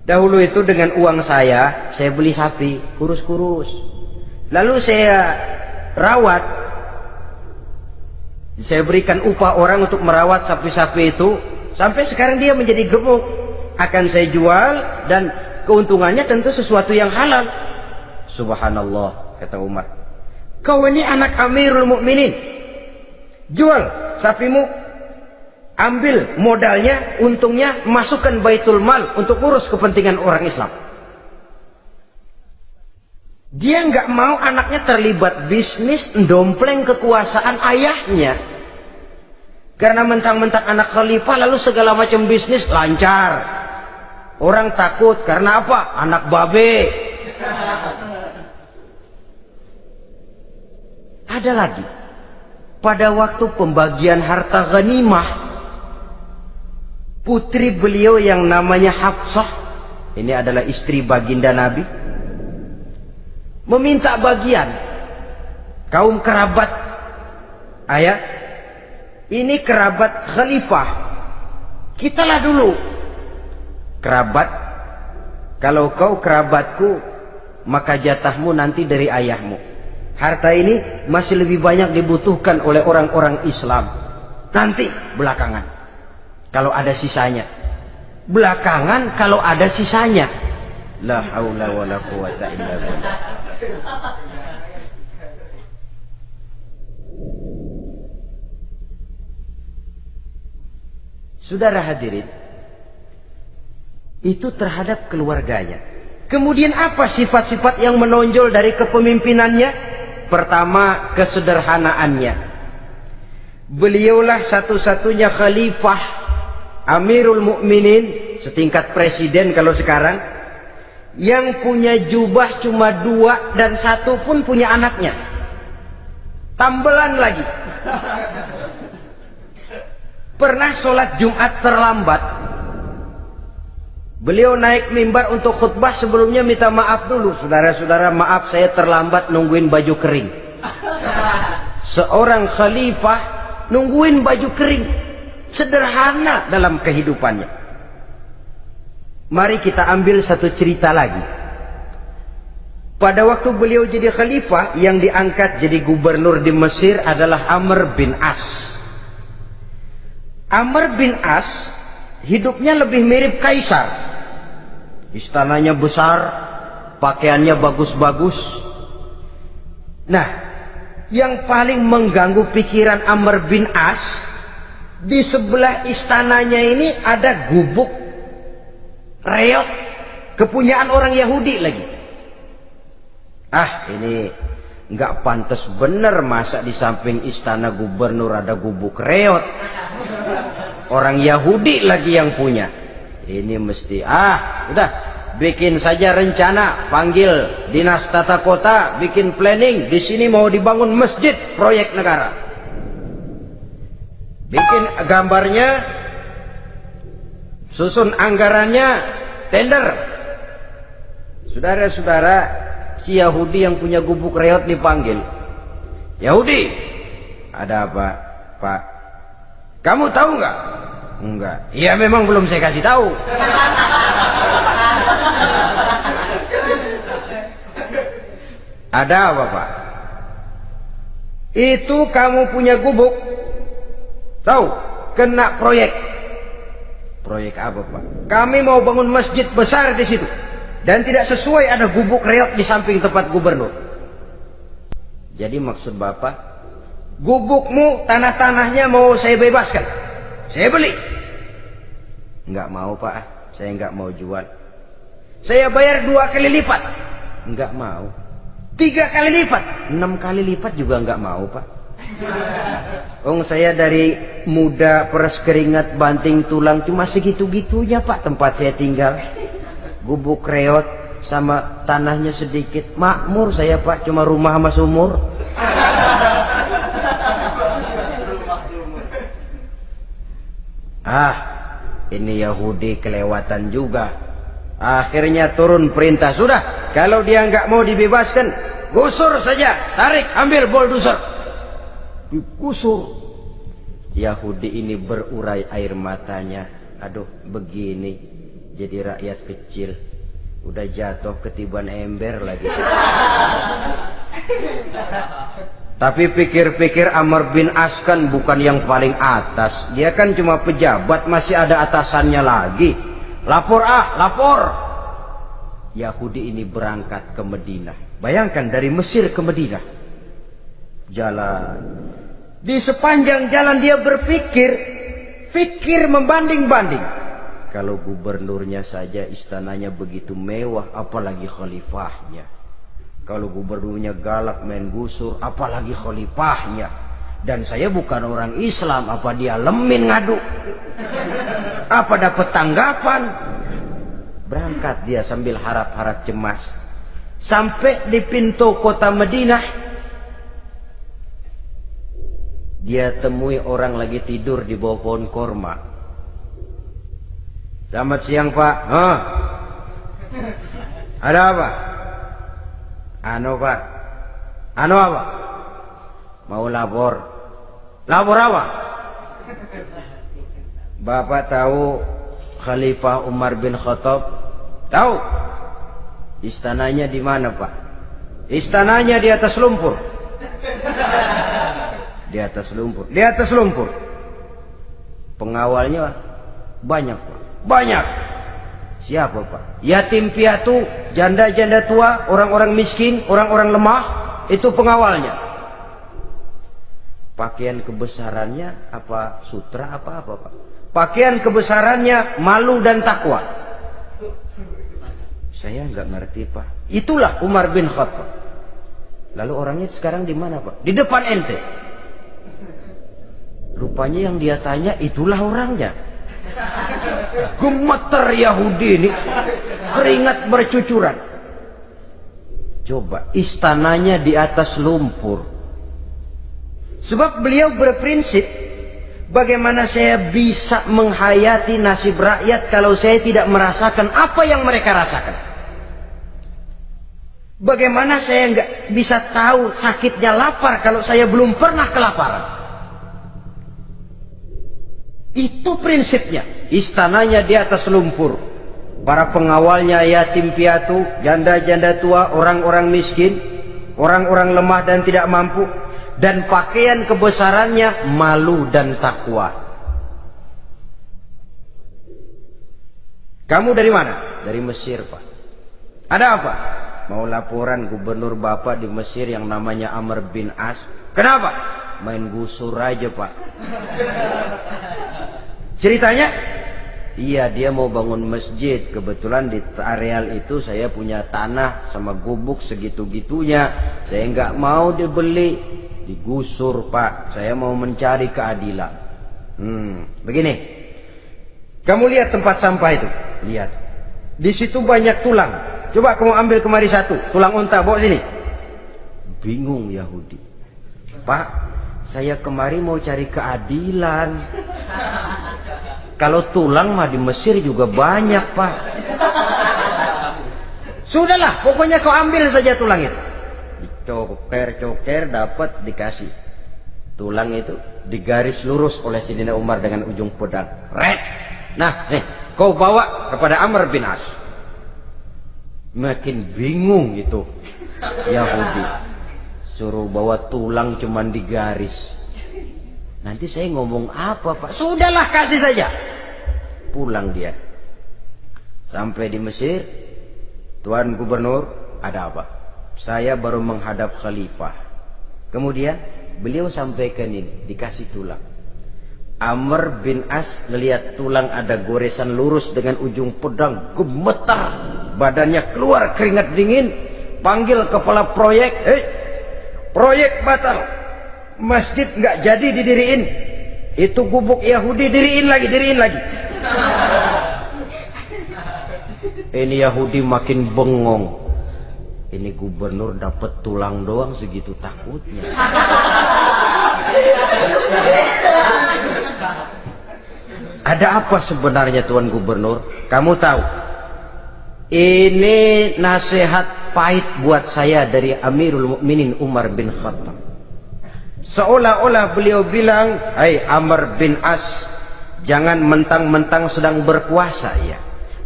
Dahulu itu dengan uang saya beli sapi kurus-kurus. Lalu saya rawat. Saya berikan upah orang untuk merawat sapi-sapi itu, sampai sekarang dia menjadi gemuk. Akan saya jual dan keuntungannya tentu sesuatu yang halal. Subhanallah, kata Umar. Kau ini anak Amirul Mukminin. Jual sapimu, ambil modalnya, untungnya, masukkan Baitul Mal untuk urus kepentingan orang Islam. Dia nggak mau anaknya terlibat bisnis, ndompleng kekuasaan ayahnya. Karena mentang-mentang anak khalifah lalu segala macam bisnis lancar. Orang takut karena apa? Anak babe. Ada lagi. Pada waktu pembagian harta ghanimah, putri beliau yang namanya Hafsah, ini adalah istri baginda Nabi, meminta bagian. Kaum kerabat ayah, ini kerabat khalifah, kitalah dulu kerabat. Kalau kau kerabatku, maka jatahmu nanti dari ayahmu. Harta ini masih lebih banyak dibutuhkan oleh orang-orang Islam. Nanti belakangan, kalau ada sisanya. Belakangan kalau ada sisanya. La haula wala quwata illa billah. Saudara hadirin, itu terhadap keluarganya. Kemudian apa sifat-sifat yang menonjol dari kepemimpinannya? Pertama, kesederhanaannya. Beliaulah satu-satunya khalifah, Amirul Mukminin, setingkat presiden kalau sekarang, yang punya jubah cuma 2 dan 1 pun punya anaknya. Tambelan lagi. Pernah sholat Jumat terlambat. Beliau naik mimbar untuk khutbah, sebelumnya minta maaf dulu. Saudara-saudara, maaf saya terlambat nungguin baju kering. Seorang khalifah nungguin baju kering. Sederhana dalam kehidupannya. Mari kita ambil satu cerita lagi. Pada waktu beliau jadi khalifah, yang diangkat jadi gubernur di Mesir adalah Amr bin As. Amr bin As hidupnya lebih mirip kaisar. Istananya besar, pakaiannya bagus-bagus. Nah, yang paling mengganggu pikiran Amr bin As, di sebelah istananya ini ada gubuk reot, kepunyaan orang Yahudi lagi. Ah, ini nggak pantas bener, masa di samping istana gubernur ada gubuk reot. Orang Yahudi lagi yang punya. Ini mesti, udah, bikin saja rencana, panggil dinas tata kota, bikin planning. Di sini mau dibangun masjid, proyek negara. Bikin gambarnya, susun anggarannya, tender. Saudara-saudara, si Yahudi yang punya gubuk reot dipanggil. Yahudi, ada apa, Pak? Kamu tahu nggak? Enggak. Iya, memang belum saya kasih tahu. Ada apa, Pak? Itu kamu punya gubuk. Tahu? Kena proyek. Proyek apa, Pak? Kami mau bangun masjid besar di situ. Dan tidak sesuai ada gubuk reot di samping tempat gubernur. Jadi maksud Bapak, gubukmu, tanah-tanahnya mau saya bebaskan. Saya beli. Enggak mau, Pak, saya enggak mau jual. Saya bayar 2 kali lipat. Enggak mau. 3 kali lipat, 6 kali lipat juga enggak mau, Pak. Saya dari muda peres keringat banting tulang cuma segitu-gitunya, Pak, tempat saya tinggal. Gubuk reot sama tanahnya sedikit. Makmur saya, Pak, cuma rumah sama sumur. Ini Yahudi kelewatan juga. Akhirnya turun perintah, sudah, kalau dia nggak mau dibebaskan, gusur saja, tarik, ambil bulldozer. Digusur. Yahudi ini berurai air matanya. Aduh, begini jadi rakyat kecil, udah jatuh ketiban ember lagi. Tapi pikir-pikir Amr bin As kan bukan yang paling atas. Dia kan cuma pejabat, masih ada atasannya lagi. Lapor lapor. Yahudi ini berangkat ke Madinah. Bayangkan dari Mesir ke Madinah. Jalan. Di sepanjang jalan dia berpikir. Fikir membanding-banding. Kalau gubernurnya saja istananya begitu mewah, apalagi khalifahnya. Kalau gubernurnya galak main gusur, apalagi khalifahnya. Dan saya bukan orang Islam, apa dia lemin ngadu? Apa dapat tanggapan? Berangkat dia sambil harap-harap cemas. Sampai di pintu kota Madinah, dia temui orang lagi tidur di bawah pohon korma. Selamat siang Pak. Ada apa? Pak. Apa? Mau lapor. Lapor apa? Bapak tahu Khalifah Umar bin Khattab? Tahu? Istananya di mana Pak? Istananya di atas lumpur. Di atas lumpur. Di atas lumpur. Pengawalnya banyak Pak. Banyak. Siapa Pak? Yatim piatu, janda-janda tua, orang-orang miskin, orang-orang lemah, itu pengawalnya. Pakaian kebesarannya apa sutra apa Pak? Pakaian kebesarannya malu dan takwa. Saya nggak ngerti Pak. Itulah Umar bin Khattab. Lalu orangnya sekarang di mana Pak? Di depan ente. Rupanya yang dia tanya itulah orangnya. Gemeter Yahudi ini, keringat bercucuran. Coba, istananya di atas lumpur. Sebab beliau berprinsip, bagaimana saya bisa menghayati nasib rakyat kalau saya tidak merasakan apa yang mereka rasakan? Bagaimana saya nggak bisa tahu sakitnya lapar kalau saya belum pernah kelaparan? Itu prinsipnya. Istananya di atas lumpur. Para pengawalnya yatim piatu, janda-janda tua, orang-orang miskin, orang-orang lemah dan tidak mampu. Dan pakaian kebesarannya malu dan takwa. Kamu dari mana? Dari Mesir Pak. Ada apa? Mau laporan gubernur Bapak di Mesir yang namanya Amr bin As. Kenapa? Main gusur aja Pak. Ceritanya, iya dia mau bangun masjid. Kebetulan di areal itu saya punya tanah sama gubuk segitu-gitunya. Saya nggak mau dibeli, digusur Pak. Saya mau mencari keadilan. Begini, kamu lihat tempat sampah itu. Lihat, di situ banyak tulang. Coba kamu ambil kemari satu, tulang unta, bawa sini. Bingung Yahudi. Pak, saya kemari mau cari keadilan. Kalau tulang mah di Mesir juga banyak Pak. Sudahlah, pokoknya kau ambil saja tulang itu. Dicoker-coker dapat dikasih. Tulang itu digaris lurus oleh Sidina Umar dengan ujung pedang. Red. Nah, nih, kau bawa kepada Amr bin As. Makin bingung itu Yahudi. Suruh bawa tulang cuman digaris. Nanti saya ngomong apa Pak? Sudahlah, kasih saja. Pulang dia. Sampai di Mesir. Tuan Gubernur, ada apa? Saya baru menghadap Khalifah. Kemudian beliau sampaikan ini, dikasih tulang. Amr bin As ngelihat tulang ada goresan lurus dengan ujung pedang, gemetar. Badannya keluar keringat dingin. Panggil kepala proyek. Proyek batal. Masjid nggak jadi didiriin. Itu gubuk Yahudi diriin lagi. Ini Yahudi makin bengong. Ini gubernur dapat tulang doang segitu takutnya. Ada apa sebenarnya Tuan Gubernur? Kamu tahu? Ini nasihat pahit buat saya dari Amirul Mukminin Umar bin Khattab. Seolah-olah beliau bilang, "Hai Amr bin As, jangan mentang-mentang sedang berkuasa ya.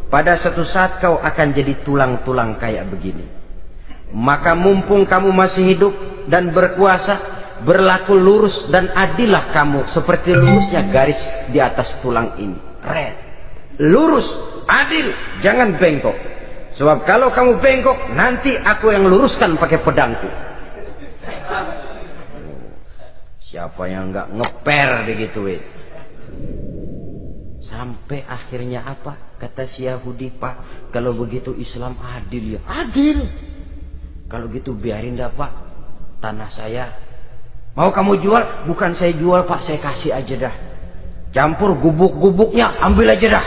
Pada suatu saat kau akan jadi tulang-tulang kayak begini. Maka mumpung kamu masih hidup dan berkuasa, berlaku lurus dan adillah kamu seperti lurusnya garis di atas tulang ini. Red. Lurus, adil, jangan bengkok. Sebab kalau kamu bengkok, nanti aku yang luruskan pakai pedangku. Siapa yang nggak ngeper digituin? Sampai akhirnya apa? Kata si Yahudi, Pak, kalau begitu Islam adil ya. Adil. Kalau gitu biarin dah Pak, tanah saya. Mau kamu jual? Bukan saya jual Pak, saya kasih aja dah. Campur gubuk-gubuknya, ambil aja dah.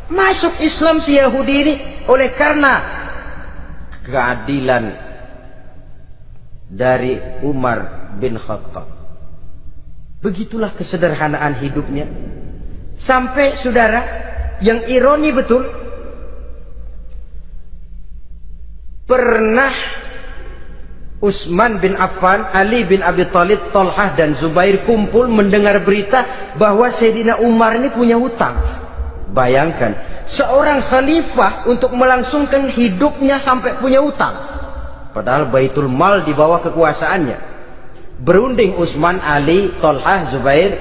Masuk Islam si Yahudi ini oleh karena keadilan dari Umar bin Khattab. Begitulah kesederhanaan hidupnya. Sampai saudara, yang ironi betul, pernah Utsman bin Affan, Ali bin Abi Thalib, Thalhah dan Zubair kumpul mendengar berita bahwa Sayyidina Umar ini punya hutang. Bayangkan, seorang khalifah untuk melangsungkan hidupnya sampai punya hutang. Padahal Baitul Mal di bawah kekuasaannya. Berunding Utsman, Ali, Thalhah, Zubair.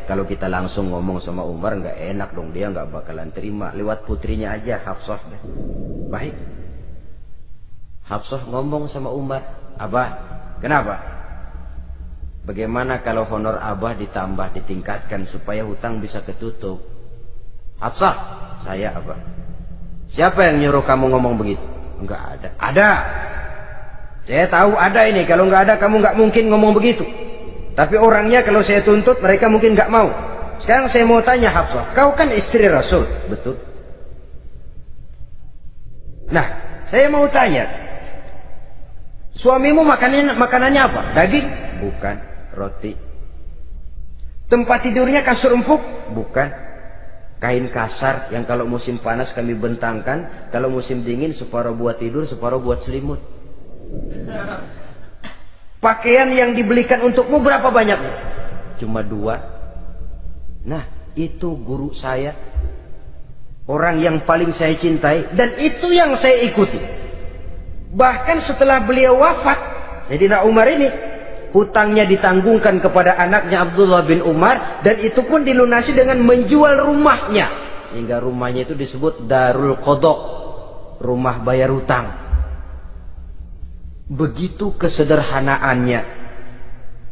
Kalau kita langsung ngomong sama Umar nggak enak dong, dia nggak bakalan terima. Lewat putrinya aja, Hafsah. Baik. Hafsah ngomong sama Umar, Abah, kenapa? Bagaimana kalau honor Abah ditambah, ditingkatkan supaya hutang bisa ketutup? Hafsah, saya Abah. Siapa yang nyuruh kamu ngomong begitu? Enggak ada. Ada. Saya tahu ada ini. Kalau enggak ada, kamu enggak mungkin ngomong begitu. Tapi orangnya kalau saya tuntut, mereka mungkin enggak mau. Sekarang saya mau tanya Hafsah, kau kan istri Rasul, betul? Nah, saya mau tanya, suamimu makanannya apa? Daging? Bukan. Roti. Tempat tidurnya kasur empuk? Bukan. Kain kasar yang kalau musim panas kami bentangkan, kalau musim dingin separuh buat tidur, separuh buat selimut. Pakaian yang dibelikan untukmu berapa banyaknya? Cuma 2. Nah, itu guru saya, orang yang paling saya cintai, dan itu yang saya ikuti. Bahkan setelah beliau wafat, Sayyidina Umar ini hutangnya ditanggungkan kepada anaknya Abdullah bin Umar, dan itu pun dilunasi dengan menjual rumahnya, sehingga rumahnya itu disebut Darul Qadha, rumah bayar hutang. Begitu kesederhanaannya.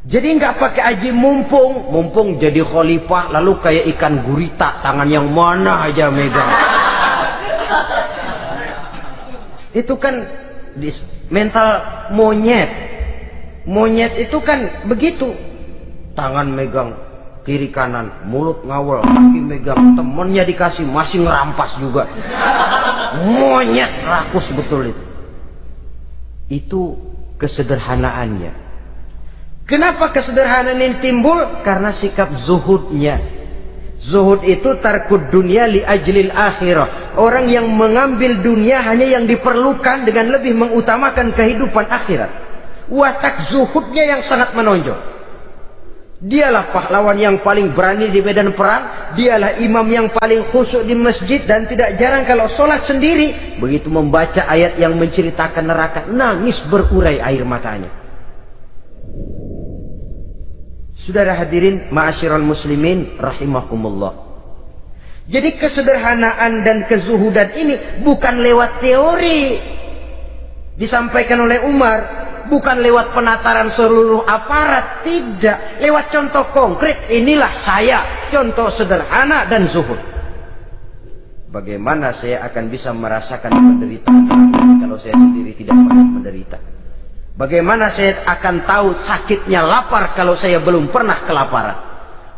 Jadi nggak pakai aji mumpung jadi khalifah lalu kayak ikan gurita, tangan yang mana aja megang. Itu kan mental monyet. Monyet itu kan begitu, tangan megang kiri kanan, mulut ngawal, kaki megang, temennya dikasih masih ngerampas juga. Monyet rakus betul itu. Itu kesederhanaannya. Kenapa kesederhanaan ini timbul? Karena sikap zuhudnya. Zuhud itu tarkud dunia li ajlil akhirah. Orang yang mengambil dunia hanya yang diperlukan dengan lebih mengutamakan kehidupan akhirat. Watak zuhudnya yang sangat menonjol. Dialah pahlawan yang paling berani di medan perang. Dialah imam yang paling khusyuk di masjid. Dan tidak jarang kalau sholat sendiri, begitu membaca ayat yang menceritakan neraka, nangis berurai air matanya. Saudara hadirin ma'asyiral muslimin rahimakumullah. Jadi kesederhanaan dan kezuhudan ini bukan lewat teori disampaikan oleh Umar, bukan lewat penataran seluruh aparat, tidak, lewat contoh konkret. Inilah saya, contoh sederhana dan zuhud. Bagaimana saya akan bisa merasakan penderitaan kalau saya sendiri tidak pernah menderita? Bagaimana saya akan tahu sakitnya lapar kalau saya belum pernah kelaparan?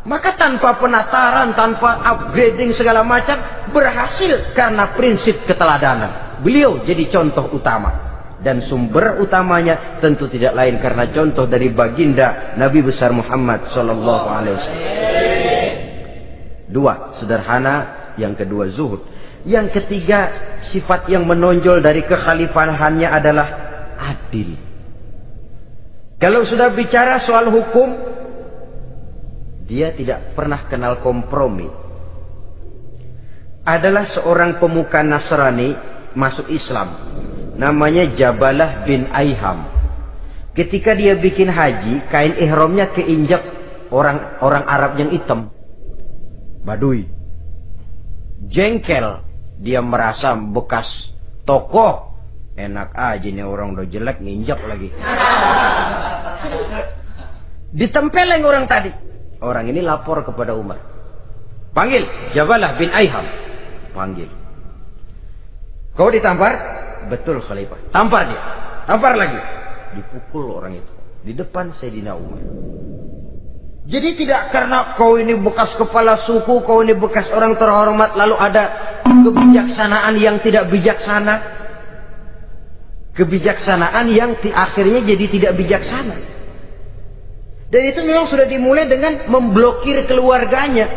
Maka tanpa penataran, tanpa upgrading segala macam, berhasil karena prinsip keteladanan. Beliau jadi contoh utama. Dan sumber utamanya tentu tidak lain karena contoh dari baginda Nabi besar Muhammad sallallahu alaihi wasallam. 2, sederhana. Yang kedua, zuhud. Yang ketiga, sifat yang menonjol dari kekhalifahannya adalah adil. Kalau sudah bicara soal hukum, dia tidak pernah kenal kompromi. Adalah seorang pemuka Nasrani masuk Islam. Namanya Jabalah bin Aiham. Ketika dia bikin haji, kain ihramnya keinjak orang Arab yang hitam, Badui. Jengkel, dia merasa bekas tokoh, enak aja nih orang udah jelek nginjak lagi. Ditempeleng orang tadi. Orang ini lapor kepada Umar. Panggil Jabalah bin Aiham. Panggil. Kau ditampar? Betul Khalifah. Tampar dia. Tampar lagi. Dipukul orang itu di depan Sayyidina Umar. Jadi tidak karena kau ini bekas kepala suku, kau ini bekas orang terhormat, lalu ada kebijaksanaan yang tidak bijaksana, kebijaksanaan yang akhirnya jadi tidak bijaksana. Dan itu memang sudah dimulai dengan memblokir keluarganya.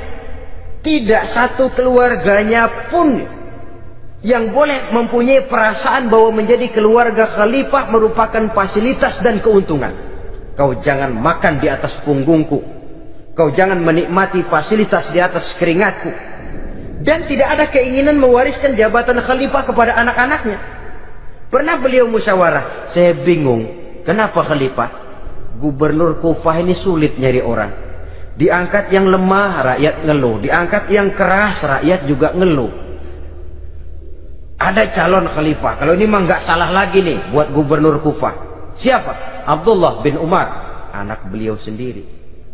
Tidak satu keluarganya pun yang boleh mempunyai perasaan bahwa menjadi keluarga khalifah merupakan fasilitas dan keuntungan. Kau jangan makan di atas punggungku, kau jangan menikmati fasilitas di atas keringatku. Dan tidak ada keinginan mewariskan jabatan khalifah kepada anak-anaknya. Pernah beliau musyawarah, saya bingung, kenapa khalifah? Gubernur Kufah ini sulit nyari orang. Diangkat yang lemah, rakyat ngeluh. Diangkat yang keras, rakyat juga ngeluh. Ada calon khalifah, kalau ini mah nggak salah lagi nih buat gubernur Kufah. Siapa? Abdullah bin Umar, anak beliau sendiri.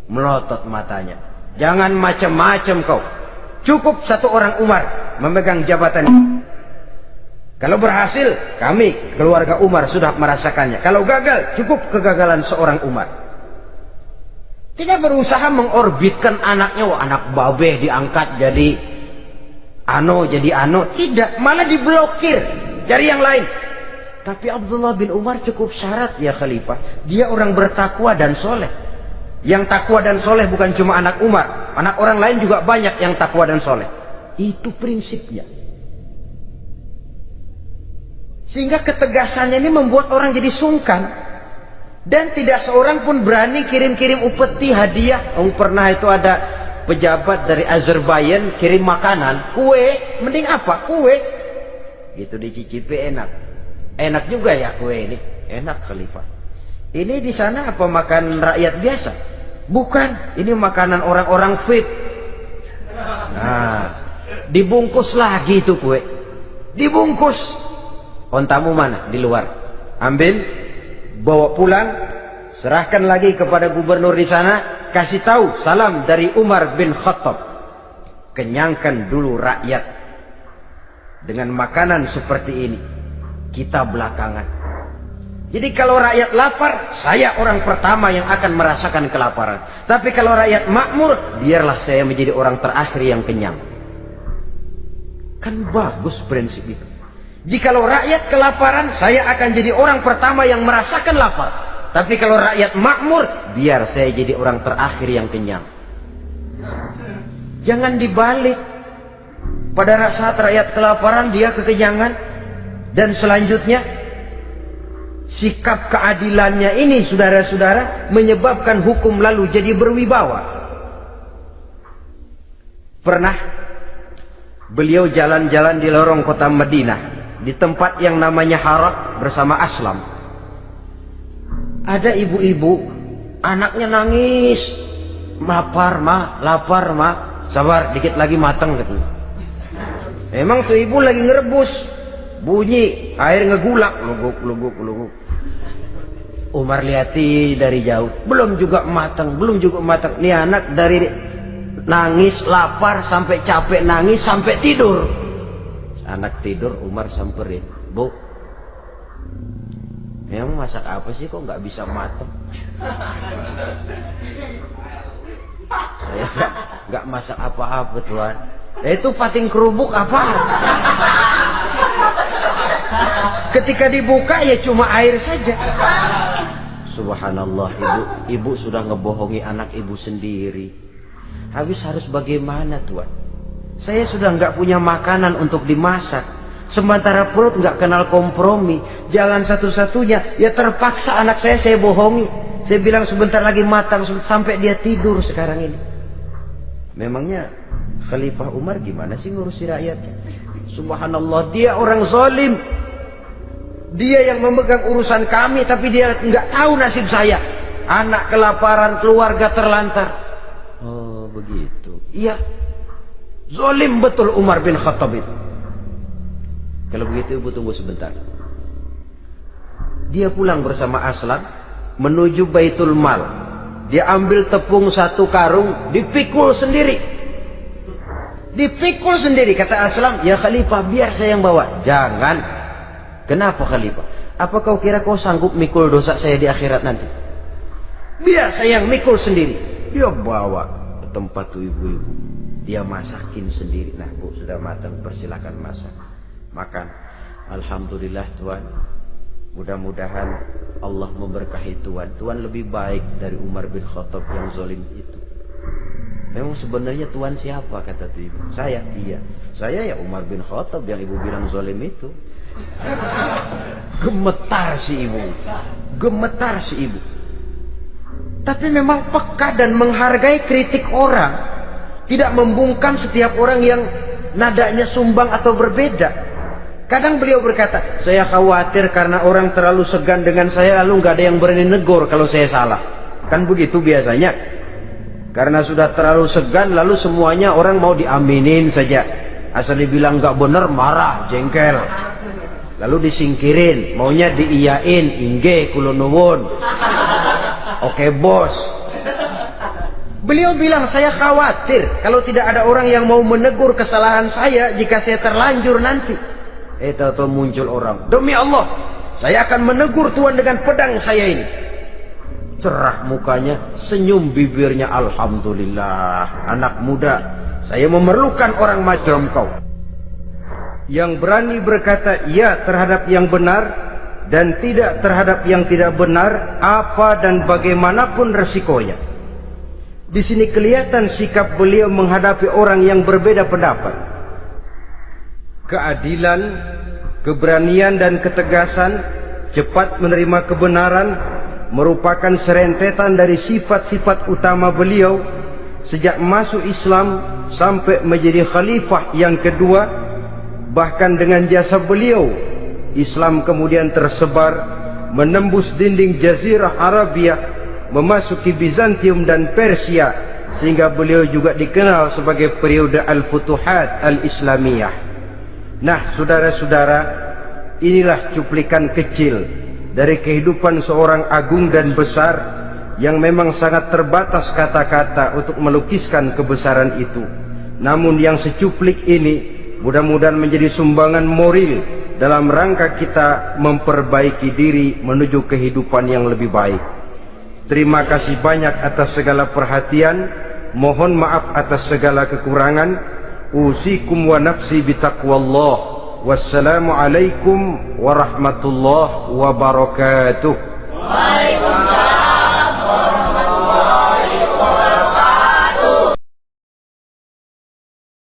Melotot matanya. Jangan macam-macam kau. Cukup satu orang Umar memegang jabatan ini. Kalau berhasil, kami keluarga Umar sudah merasakannya. Kalau gagal, cukup kegagalan seorang Umar. Tidak berusaha mengorbitkan anaknya, wah anak babeh diangkat jadi jadi tidak, malah diblokir, cari yang lain. Tapi Abdullah bin Umar cukup syarat ya khalifah, dia orang bertakwa dan soleh. Yang takwa dan soleh bukan cuma anak Umar, anak orang lain juga banyak yang takwa dan soleh. Itu prinsipnya. Sehingga ketegasannya ini membuat orang jadi sungkan. Dan tidak seorang pun berani kirim-kirim upeti hadiah. Pernah itu ada pejabat dari Azerbaijan kirim makanan, kue, mending apa? Kue. Gitu dicicipi enak. Enak juga ya kue ini. Enak khalifah. Ini di sana apa makan rakyat biasa? Bukan, ini makanan orang-orang fit. Nah, dibungkus lagi itu kue. Dibungkus. Ontamu mana? Di luar. Ambil, bawa pulang, serahkan lagi kepada gubernur di sana. Kasih tahu salam dari Umar bin Khattab. Kenyangkan dulu rakyat dengan makanan seperti ini. Kita belakangan. Jadi kalau rakyat lapar, saya orang pertama yang akan merasakan kelaparan. Tapi kalau rakyat makmur, biarlah saya menjadi orang terakhir yang kenyang. Kan bagus prinsip itu. Jikalau rakyat kelaparan, saya akan jadi orang pertama yang merasakan lapar. Tapi kalau rakyat makmur, biar saya jadi orang terakhir yang kenyang. Jangan dibalik. Pada saat rakyat kelaparan, dia kekenyangan. Dan selanjutnya, sikap keadilannya ini, saudara-saudara, menyebabkan hukum lalu jadi berwibawa. Pernah beliau jalan-jalan di lorong kota Madinah, di tempat yang namanya Harak bersama Aslam. Ada ibu-ibu, anaknya nangis, lapar ma, sabar dikit lagi matang katanya. Emang tuh ibu lagi ngerebus, bunyi air ngegulak, luguk. Umar lihati dari jauh, belum juga matang. Nih anak dari nangis, lapar, sampai capek nangis, sampai tidur. Anak tidur, Umar samperin, Bu, emang masak apa sih kok nggak bisa matang? Saya nggak masak apa-apa Tuhan. Itu pating kerubuk apa? Ketika dibuka ya cuma air saja. Subhanallah, ibu sudah ngebohongi anak ibu sendiri. Habis harus bagaimana Tuhan? Saya sudah nggak punya makanan untuk dimasak. Sementara perut nggak kenal kompromi. Jalan satu-satunya ya terpaksa anak saya bohongi. Saya bilang sebentar lagi matang sampai dia tidur sekarang ini. Memangnya Khalifah Umar gimana sih ngurusi rakyatnya? Subhanallah, dia orang zalim. Dia yang memegang urusan kami, tapi dia nggak tahu nasib saya. Anak kelaparan, keluarga terlantar. Oh begitu. Iya, zalim betul Umar bin Khattab itu. Kalau begitu ibu tunggu sebentar. Dia pulang bersama Aslam menuju Baitul Mal. Dia ambil tepung 1 karung, dipikul sendiri. Dipikul sendiri. Kata Aslam, ya Khalifah, biar saya yang bawa. Jangan. Kenapa Khalifah? Apa kau kira kau sanggup mikul dosa saya di akhirat nanti? Biar saya yang mikul sendiri. Dia bawa ke tempat tuh ibu-ibu. Dia masakin sendiri. Nah bu, sudah matang, persilakan masak. Makan. Alhamdulillah Tuhan. Mudah-mudahan Allah memberkahi Tuhan. Tuhan lebih baik dari Umar bin Khattab yang zalim itu. Memang sebenarnya Tuhan siapa, kata tuh ibu? Saya. Iya, saya ya Umar bin Khattab yang ibu bilang zalim itu. Gemetar si ibu. Gemetar si ibu. Tapi memang peka dan menghargai kritik orang. Tidak membungkam setiap orang yang nadanya sumbang atau berbeda. Kadang beliau berkata, saya khawatir karena orang terlalu segan dengan saya, lalu nggak ada yang berani negor kalau saya salah. Kan begitu biasanya. Karena sudah terlalu segan, lalu semuanya orang mau diaminin saja. Asal dibilang nggak benar, marah, jengkel. Lalu disingkirin, maunya diiyain, inge kula nuwun. Oke bos. Beliau bilang, saya khawatir kalau tidak ada orang yang mau menegur kesalahan saya jika saya terlanjur nanti. Tahu-tahu muncul orang, demi Allah, saya akan menegur Tuhan dengan pedang saya ini. Cerah mukanya, senyum bibirnya, alhamdulillah, anak muda, saya memerlukan orang macam kau. Yang berani berkata ya terhadap yang benar dan tidak terhadap yang tidak benar, apa dan bagaimanapun resikonya. Di sini kelihatan sikap beliau menghadapi orang yang berbeda pendapat. Keadilan, keberanian dan ketegasan, cepat menerima kebenaran merupakan serentetan dari sifat-sifat utama beliau sejak masuk Islam sampai menjadi khalifah yang kedua. Bahkan dengan jasa beliau, Islam kemudian tersebar, menembus dinding Jazirah Arabia, memasuki Bizantium dan Persia, sehingga beliau juga dikenal sebagai periode Al-Futuhat Al-Islamiyah. Nah, saudara-saudara, inilah cuplikan kecil dari kehidupan seorang agung dan besar yang memang sangat terbatas kata-kata untuk melukiskan kebesaran itu. Namun yang secuplik ini mudah-mudahan menjadi sumbangan moral dalam rangka kita memperbaiki diri menuju kehidupan yang lebih baik. Terima kasih banyak atas segala perhatian. Mohon maaf atas segala kekurangan. Usikum wa nafsi bitaqwallah. Wassalamualaikum warahmatullahi wabarakatuh.